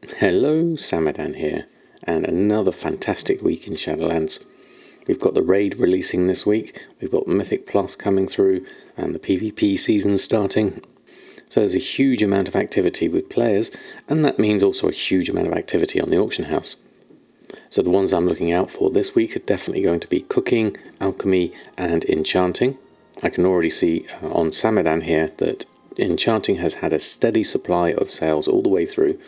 Hello, Samadan here, and another fantastic week in Shadowlands. We've got the raid releasing this week, we've got Mythic Plus coming through, and the PvP season starting. So there's a huge amount of activity with players, and that means also a huge amount of activity on the auction house. So the ones I'm looking out for this week are definitely going to be cooking, alchemy, and enchanting. I can already see on Samadan here that enchanting has had a steady supply of sales all the way through.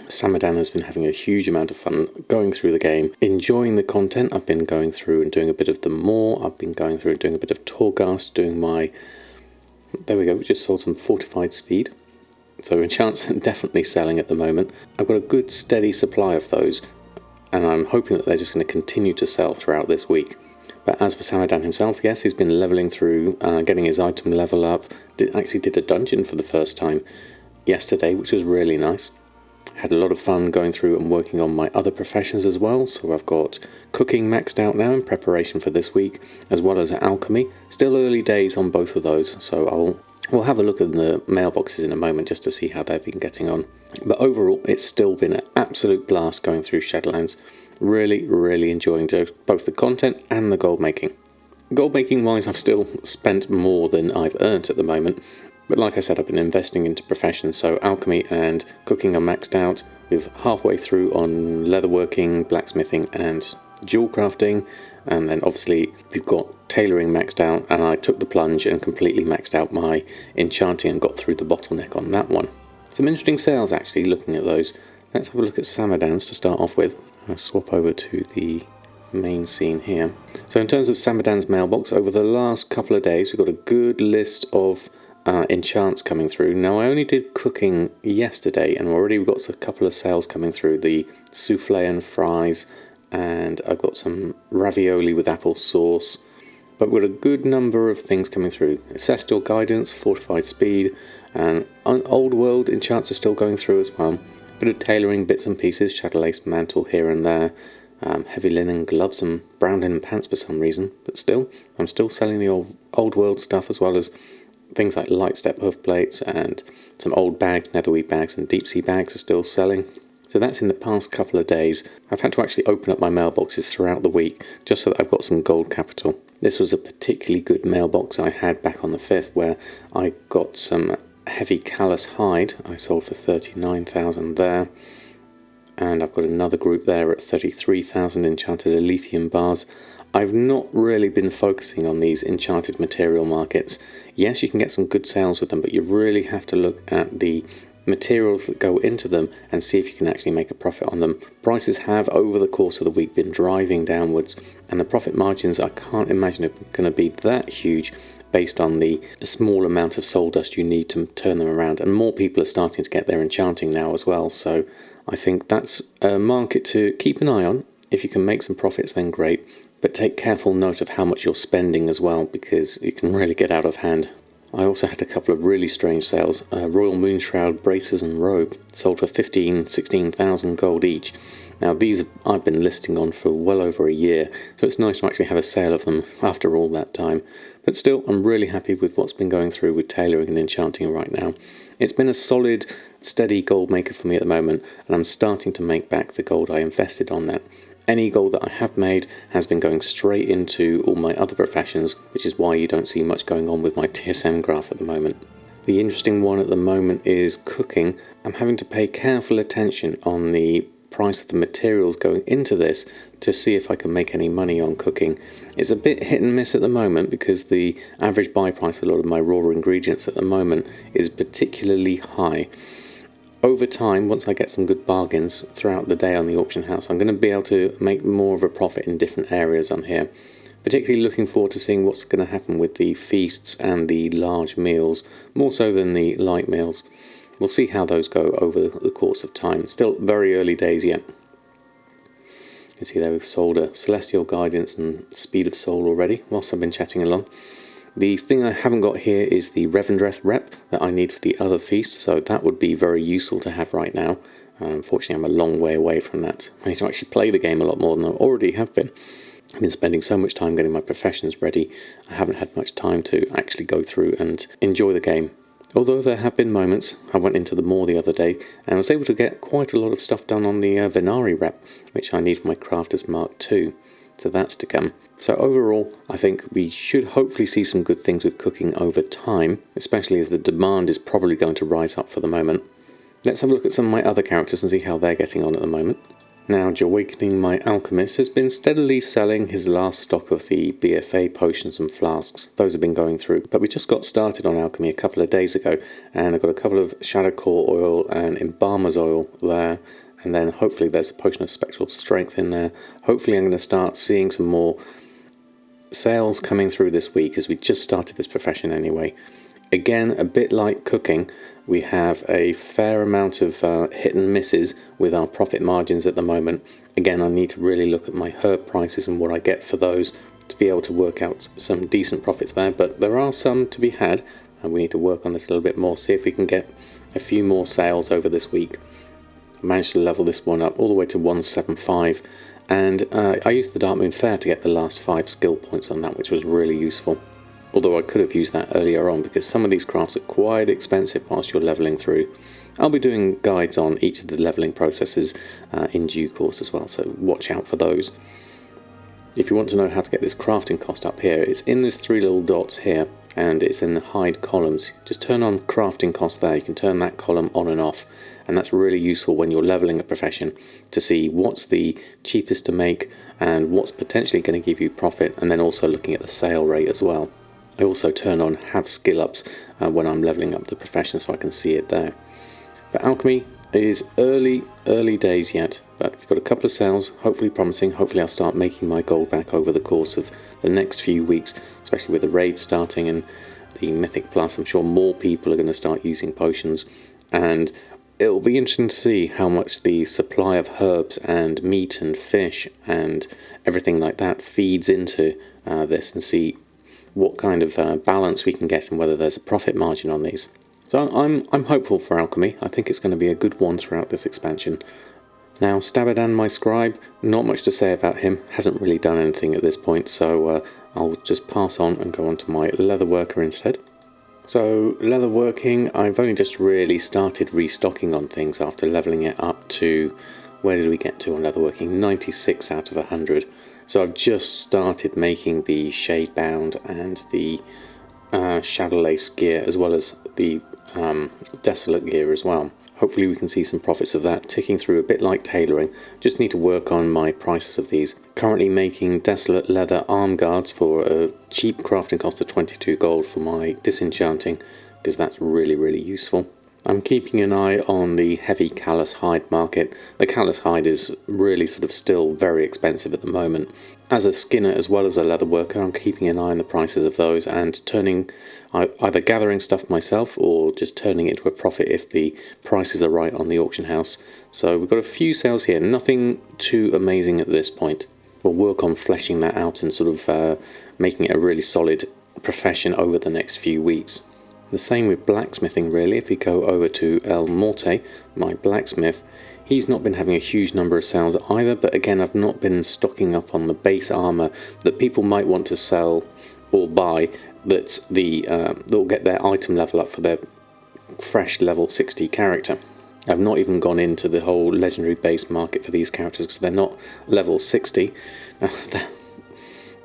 Samadan has been having a huge amount of fun going through the game, enjoying the content. I've been going through and doing a bit of the Moor, I've been going through and doing a bit of Torghast, doing my... There we go, we just sold some fortified speed. So enchants are definitely selling at the moment. I've got a good steady supply of those, and I'm hoping that they're just going to continue to sell throughout this week. But as for Samadan himself, yes, he's been levelling through, getting his item level up. Actually did a dungeon for the first time yesterday, which was really nice. Had a lot of fun going through and working on my other professions as well. So I've got cooking maxed out now in preparation for this week, as well as alchemy. Still early days on both of those, so we'll have a look at the mailboxes in a moment just to see how they've been getting on. But overall, it's still been an absolute blast going through Shadowlands. Really enjoying both the content and the gold making. Gold making wise, I've still spent more than I've earned at the moment. But like I said, I've been investing into professions, so alchemy and cooking are maxed out. We're halfway through on leatherworking, blacksmithing and jewel crafting, and then obviously we've got tailoring maxed out, and I took the plunge and completely maxed out my enchanting and got through the bottleneck on that one. Some interesting sales actually looking at those. Let's have a look at Samadan's to start off with. I'll swap over to the main scene here. So in terms of Samadan's mailbox, over the last couple of days we've got a good list of enchants coming through. Now I only did cooking yesterday and already we've got a couple of sales coming through, the souffle and fries, and I've got some ravioli with apple sauce, but with a good number of things coming through. Ancestral guidance, fortified speed, and old world enchants are still going through as well. Bit of tailoring bits and pieces, shadow lace mantle here and there, heavy linen gloves and brown linen pants for some reason, but still I'm still selling the old world stuff, as well as things like light step hoof plates and some old bags, netherweed bags and deep sea bags are still selling. So that's in the past couple of days. I've had to actually open up my mailboxes throughout the week just so that I've got some gold capital. This was a particularly good mailbox I had back on the 5th, where I got some heavy callus hide. I sold for 39,000 there. And I've got another group there at 33,000 enchanted lithium bars. I've not really been focusing on these enchanted material markets. Yes, you can get some good sales with them, but you really have to look at the materials that go into them and see if you can actually make a profit on them. Prices have, over the course of the week, been driving downwards, and the profit margins I can't imagine are going to be that huge based on the small amount of soul dust you need to turn them around. And more people are starting to get their enchanting now as well, so I think that's a market to keep an eye on. If you can make some profits, then great. But take careful note of how much you're spending as well, because it can really get out of hand. I also had a couple of really strange sales. Royal Moonshroud braces and robe sold for 16,000 gold each. Now these I've been listing on for well over a year, so it's nice to actually have a sale of them after all that time. But still, I'm really happy with what's been going through with tailoring and enchanting right now. It's been a solid, steady gold maker for me at the moment, and I'm starting to make back the gold I invested on that. Any gold that I have made has been going straight into all my other professions, which is why you don't see much going on with my TSM graph at the moment. The interesting one at the moment is cooking. I'm having to pay careful attention on the price of the materials going into this to see if I can make any money on cooking. It's a bit hit and miss at the moment because the average buy price of a lot of my raw ingredients at the moment is particularly high. Over time, once I get some good bargains throughout the day on the auction house, I'm going to be able to make more of a profit in different areas on here. Particularly looking forward to seeing what's going to happen with the feasts and the large meals, more so than the light meals. We'll see how those go over the course of time. Still very early days yet. You can see there we've sold a Celestial Guidance and Speed of Soul already, whilst I've been chatting along. The thing I haven't got here is the Revendreth rep that I need for the other feast, so that would be very useful to have right now. Unfortunately, I'm a long way away from that. I need to actually play the game a lot more than I already have been. I've been spending so much time getting my professions ready, I haven't had much time to actually go through and enjoy the game. Although there have been moments, I went into the mall the other day and was able to get quite a lot of stuff done on the Venari rep, which I need for my Crafters Mark II. So that's to come. So overall, I think we should hopefully see some good things with cooking over time, especially as the demand is probably going to rise up for the moment. Let's have a look at some of my other characters and see how they're getting on at the moment. Now, Goldmaking, my alchemist, has been steadily selling his last stock of the BFA potions and flasks. Those have been going through, but we just got started on alchemy a couple of days ago, and I've got a couple of Shadow Core oil and Embalmer's oil there, and then hopefully there's a potion of spectral strength in there. Hopefully I'm going to start seeing some more sales coming through this week, as we just started this profession anyway. Again, a bit like cooking, we have a fair amount of hit and misses with our profit margins at the moment. Again, I need to really look at my herb prices and what I get for those to be able to work out some decent profits there, but there are some to be had, and we need to work on this a little bit more, see if we can get a few more sales over this week. I managed to level this one up all the way to 175, and I used the Dark Moon Fair to get the last 5 skill points on that, which was really useful. Although I could have used that earlier on, because some of these crafts are quite expensive whilst you're levelling through. I'll be doing guides on each of the levelling processes in due course as well, so watch out for those. If you want to know how to get this crafting cost up here, it's in these 3 little dots here, and it's in the hide columns. Just turn on crafting cost there, you can turn that column on and off, and that's really useful when you're levelling a profession to see what's the cheapest to make and what's potentially going to give you profit, and then also looking at the sale rate as well. I also turn on have skill ups when I'm leveling up the profession, so I can see it there. But alchemy is early days yet, but we've got a couple of sales, hopefully promising. Hopefully I'll start making my gold back over the course of the next few weeks, especially with the raid starting and the Mythic Plus. I'm sure more people are going to start using potions, and it'll be interesting to see how much the supply of herbs and meat and fish and everything like that feeds into this, and see what kind of balance we can get and whether there's a profit margin on these. So I'm hopeful for alchemy. I think it's going to be a good one throughout this expansion. Now, Samadan, my scribe, not much to say about him. Hasn't really done anything at this point, so I'll just pass on and go on to my leatherworker instead. So leatherworking, I've only just really started restocking on things after leveling it up to, where did we get to on leatherworking? 96 out of 100. So I've just started making the Shadebound and the Shadowlands gear, as well as the Desolate gear as well. Hopefully we can see some profits of that ticking through, a bit like tailoring. Just need to work on my prices of these. Currently making Desolate leather arm guards for a cheap crafting cost of 22 gold for my disenchanting, because that's really useful. I'm keeping an eye on the heavy callous hide market. The callous hide is really sort of still very expensive at the moment. As a skinner as well as a leather worker, I'm keeping an eye on the prices of those and either gathering stuff myself or just turning it into a profit if the prices are right on the auction house. So we've got a few sales here, nothing too amazing at this point. We'll work on fleshing that out and sort of making it a really solid profession over the next few weeks. The same with blacksmithing really. If we go over to El Morte, my blacksmith, he's not been having a huge number of sales either, but again I've not been stocking up on the base armour that people might want to sell or buy, that's they'll get their item level up for their fresh level 60 character. I've not even gone into the whole legendary base market for these characters because they're not level 60.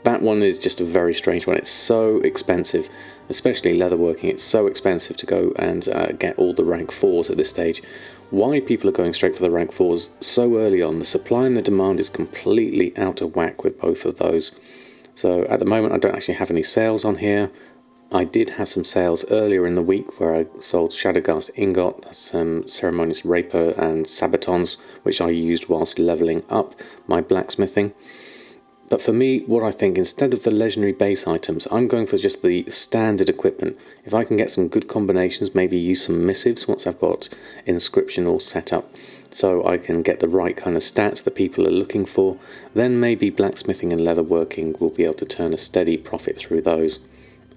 That one is just a very strange one. It's so expensive, especially leatherworking. It's so expensive to go and get all the rank 4s at this stage. Why people are going straight for the rank 4s so early on, the supply and the demand is completely out of whack with both of those. So at the moment I don't actually have any sales on here. I did have some sales earlier in the week where I sold Shadowghast Ingot, some Ceremonious Rapier and Sabatons, which I used whilst levelling up my blacksmithing. But for me, what I think, instead of the legendary base items, I'm going for just the standard equipment. If I can get some good combinations, maybe use some missives once I've got inscription all set up, so I can get the right kind of stats that people are looking for, then maybe blacksmithing and leatherworking will be able to turn a steady profit through those.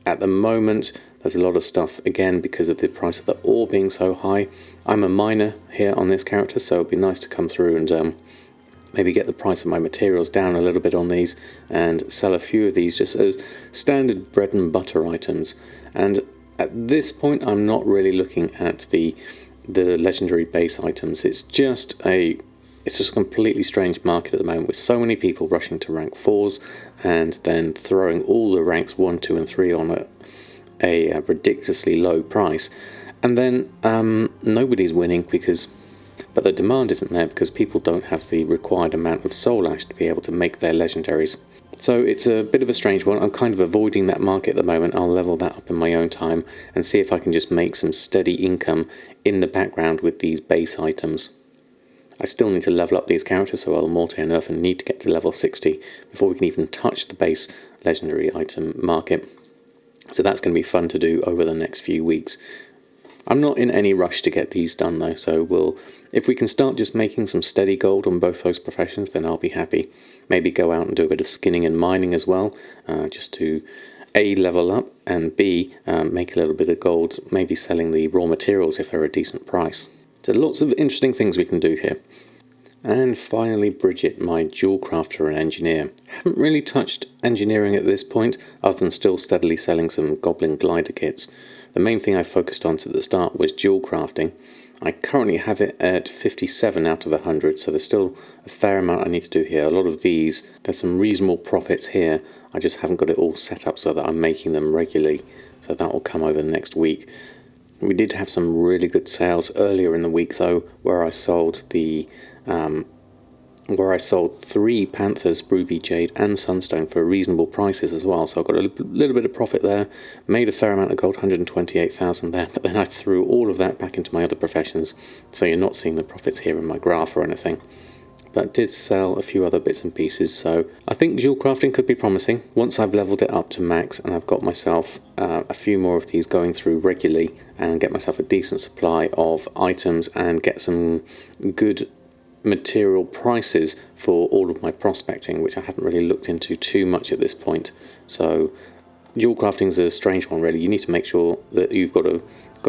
At the moment, there's a lot of stuff, again, because of the price of the ore being so high. I'm a miner here on this character, so it'd be nice to come through and maybe get the price of my materials down a little bit on these and sell a few of these just as standard bread and butter items. And At this point, I'm not really looking at the legendary base items. It's just a completely strange market at the moment, with so many people rushing to rank 4s and then throwing all the ranks 1, 2 and 3 on a ridiculously low price, and then nobody's winning but the demand isn't there because people don't have the required amount of soul ash to be able to make their legendaries. So it's a bit of a strange one. I'm kind of avoiding that market at the moment. I'll level that up in my own time and see if I can just make some steady income in the background with these base items. I still need to level up these characters, so Morte and Earth need to get to level 60 before we can even touch the base legendary item market. So that's going to be fun to do over the next few weeks. I'm not in any rush to get these done though, so if we can start just making some steady gold on both those professions, then I'll be happy. Maybe go out and do a bit of skinning and mining as well, just to A, level up, and B, make a little bit of gold, maybe selling the raw materials if they're a decent price. So lots of interesting things we can do here. And finally, Bridget, my jewel crafter and engineer. Haven't really touched engineering at this point, other than still steadily selling some goblin glider kits. The main thing I focused on at the start was jewel crafting. I currently have it at 57 out of 100, so there's still a fair amount I need to do here. A lot of these, there's some reasonable profits here. I just haven't got it all set up so that I'm making them regularly. So that will come over the next week. We did have some really good sales earlier in the week though, where I sold 3 Panthers, Ruby, Jade and Sunstone for reasonable prices as well, so I got a little bit of profit there, made a fair amount of gold, 128,000 there, but then I threw all of that back into my other professions, so you're not seeing the profits here in my graph or anything. But did sell a few other bits and pieces, so I think jewel crafting could be promising once I've leveled it up to max and I've got myself a few more of these going through regularly and get myself a decent supply of items and get some good material prices for all of my prospecting, which I haven't really looked into too much at this point. So jewel crafting is a strange one really. You need to make sure that you've got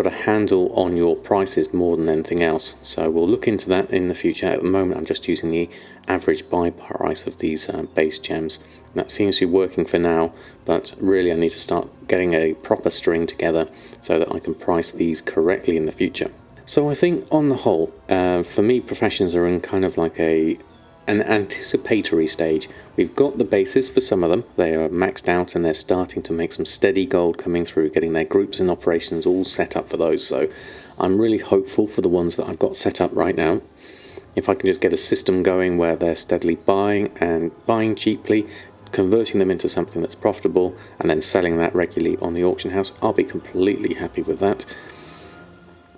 a handle on your prices more than anything else, so we'll look into that in the future. At the moment I'm just using the average buy price of these base gems. That seems to be working for now, but really I need to start getting a proper string together so that I can price these correctly in the future. So I think on the whole, for me, professions are in kind of like an anticipatory stage. We've got the bases for some of them. They are maxed out and they're starting to make some steady gold coming through, getting their groups and operations all set up for those. So I'm really hopeful for the ones that I've got set up right now. If I can just get a system going where they're steadily buying and buying cheaply, converting them into something that's profitable and then selling that regularly on the auction house, I'll be completely happy with that.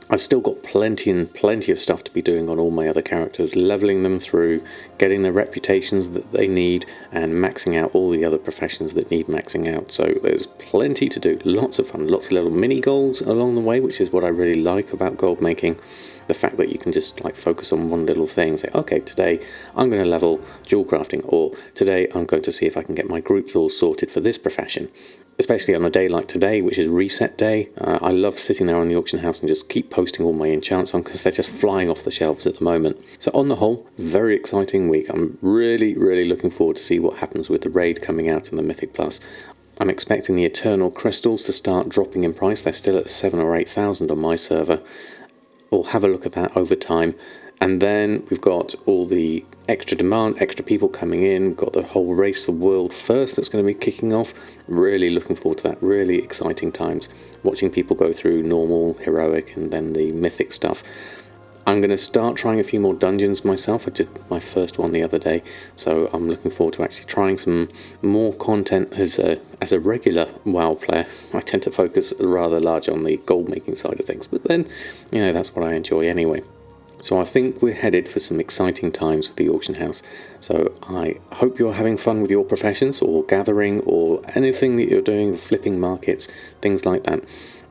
I've still got plenty of stuff to be doing on all my other characters, leveling them through, getting the reputations that they need, and maxing out all the other professions that need maxing out. So there's plenty to do, lots of fun, lots of little mini goals along the way, which is what I really like about gold making. The fact that you can just like focus on one little thing, say, okay, today I'm going to level jewel crafting, or today I'm going to see if I can get my groups all sorted for this profession. Especially on a day like today, which is reset day. I love sitting there on the auction house and just keep posting all my enchants on because they're just flying off the shelves at the moment. So on the whole, very exciting week. I'm really looking forward to see what happens with the raid coming out in the Mythic Plus. I'm expecting the Eternal Crystals to start dropping in price. They're still at 7,000 or 8,000 on my server. We'll have a look at that over time. And then we've got all the extra demand, extra people coming in. We've got the whole Race the World First that's going to be kicking off. Really looking forward to that. Really exciting times. Watching people go through normal, heroic, and then the mythic stuff. I'm going to start trying a few more dungeons myself. I did my first one the other day, so I'm looking forward to actually trying some more content as a regular WoW player. I tend to focus rather large on the gold making side of things, but then, you know, that's what I enjoy anyway. So I think we're headed for some exciting times with the auction house. So I hope you're having fun with your professions or gathering or anything that you're doing, flipping markets, things like that.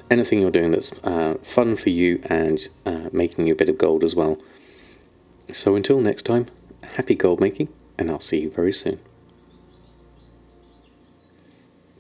Anything you're doing that's fun for you and making you a bit of gold as well. So until next time, happy gold making, and I'll see you very soon.